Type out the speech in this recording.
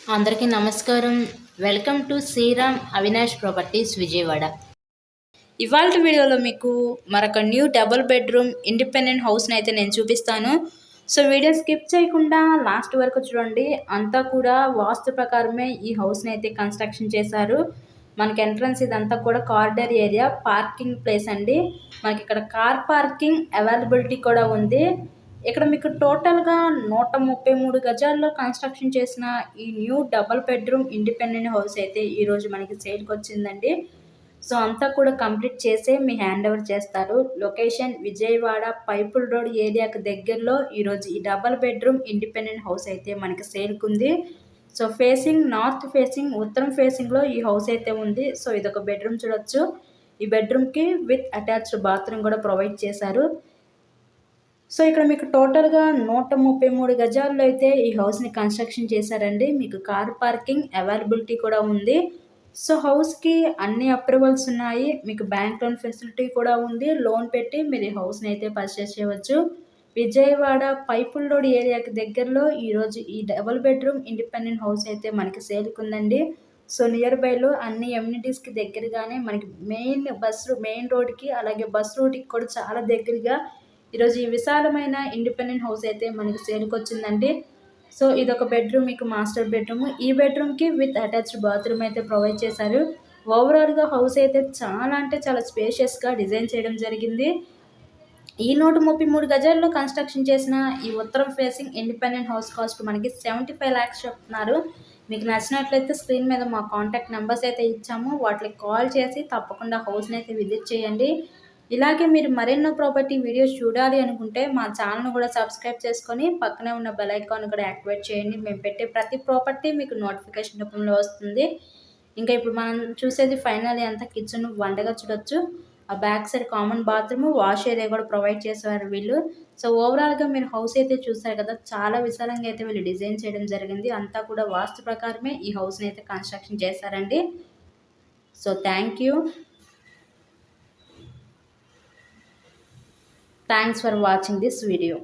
అందరికీ నమస్కారం. Welcome to Sriram Avinash properties Vijayawada. ఇవాళ వీడియోలో మీకు మరొక న్యూ డబుల్ బెడ్రూమ్ ఇండిపెండెంట్ హౌస్ని అయితే నేను చూపిస్తాను. సో వీడియో స్కిప్ చేయకుండా లాస్ట్ వరకు చూడండి. అంతా కూడా వాస్తు ప్రకారమే ఈ హౌస్ని అయితే కన్స్ట్రక్షన్ చేశారు. మనకి ఎంట్రన్స్ ఇదంతా కూడా కారిడార్ ఏరియా, పార్కింగ్ ప్లేస్ అండి. మనకి ఇక్కడ కార్ పార్కింగ్ అవైలబిలిటీ కూడా ఉంది. ఇక్కడ మీకు టోటల్‌గా 133 గజాల్లో కన్స్ట్రక్షన్ చేసిన ఈ new double bedroom independent house అయితే ఈరోజు మనకి సేల్‌కొచ్చిందండి. సో అంతా కూడా కంప్లీట్ చేసే మీ హ్యాండ్ ఓవర్ చేస్తారు. లొకేషన్ విజయవాడ పైపుల్ రోడ్ ఏరియాకి దగ్గరలో ఈరోజు ఈ డబుల్ బెడ్రూమ్ ఇండిపెండెంట్ హౌస్ అయితే మనకి సేల్‌కుంది. సో ఫేసింగ్ నార్త్ ఫేసింగ్, ఉత్తరం ఫేసింగ్‌లో ఈ హౌస్ అయితే ఉంది. సో ఇదొక బెడ్రూమ్ చూడొచ్చు. ఈ బెడ్రూమ్‌కి విత్ అటాచ్డ్ బాత్రూమ్ కూడా ప్రొవైడ్ చేశారు. సో ఇక్కడ మీకు టోటల్‌గా 133 గజాల్లో అయితే ఈ హౌస్‌ని కన్స్ట్రక్షన్ చేశారండి. మీకు కార్ పార్కింగ్ అవైలబిలిటీ కూడా ఉంది. సో హౌస్‌కి అన్ని అప్రూవల్స్ ఉన్నాయి. మీకు బ్యాంక్ లోన్ ఫెసిలిటీ కూడా ఉంది. లోన్ పెట్టి మీరు ఈ హౌస్‌ని అయితే పర్చేస్ చేయవచ్చు. విజయవాడ పైపుల్ రోడ్ ఏరియాకి దగ్గరలో ఈరోజు ఈ డబుల్ బెడ్రూమ్ ఇండిపెండెంట్ హౌస్ అయితే మనకి సేల్‌కుందండి. సో నియర్ బైలో అన్ని ఎమ్యూనిటీస్‌కి దగ్గరగానే మనకి మెయిన్ రోడ్‌కి అలాగే బస్ రూట్‌కి కూడా చాలా దగ్గరగా ఈరోజు ఈ విశాలమైన ఇండిపెండెంట్ హౌస్ అయితే మనకి సేల్‌కొచ్చిందండి. సో ఇదొక బెడ్రూమ్, మీకు మాస్టర్ బెడ్రూమ్. ఈ బెడ్రూమ్‌కి విత్ అటాచ్డ్ బాత్రూమ్ అయితే ప్రొవైడ్ చేశారు. ఓవరాల్‌గా హౌస్ అయితే చాలా అంటే చాలా స్పేషియస్‌గా డిజైన్ చేయడం జరిగింది. ఈ 133 గజాల్లో కన్స్ట్రక్షన్ చేసిన ఈ ఉత్తరం ఫేసింగ్ ఇండిపెండెంట్ హౌస్ కాస్ట్ మనకి 75 లాక్స్ చెప్తున్నారు. మీకు నచ్చినట్లయితే స్క్రీన్ మీద మా కాంటాక్ట్ నెంబర్స్ అయితే ఇచ్చాము. వాటికి కాల్ చేసి తప్పకుండా హౌస్‌ని అయితే విజిట్ చేయండి. ఇలాగే మీరు మరెన్నో ప్రాపర్టీ వీడియోస్ చూడాలి అనుకుంటే మా ఛానల్‌ను కూడా సబ్స్క్రైబ్ చేసుకొని పక్కనే ఉన్న బెల్ ఐకాన్ కూడా యాక్టివేట్ చేయండి. మేము పెట్టే ప్రతి ప్రాపర్టీ మీకు నోటిఫికేషన్ రూపంలో వస్తుంది. ఇంకా ఇప్పుడు మనం చూసేది ఫైనల్లీ అంతా కిచెన్, వంటగా చూడొచ్చు. ఆ back side common bathroom, wash area కూడా ప్రొవైడ్ చేశారు వీళ్ళు. సో ఓవరాల్‌గా మీరు హౌస్ అయితే చూసారు కదా! చాలా విశాలంగా అయితే వీళ్ళు డిజైన్ చేయడం జరిగింది. అంతా కూడా వాస్తు ప్రకారమే ఈ హౌస్‌ని అయితే కన్స్ట్రక్షన్ చేశారండి. So thank you. Thanks for watching this video.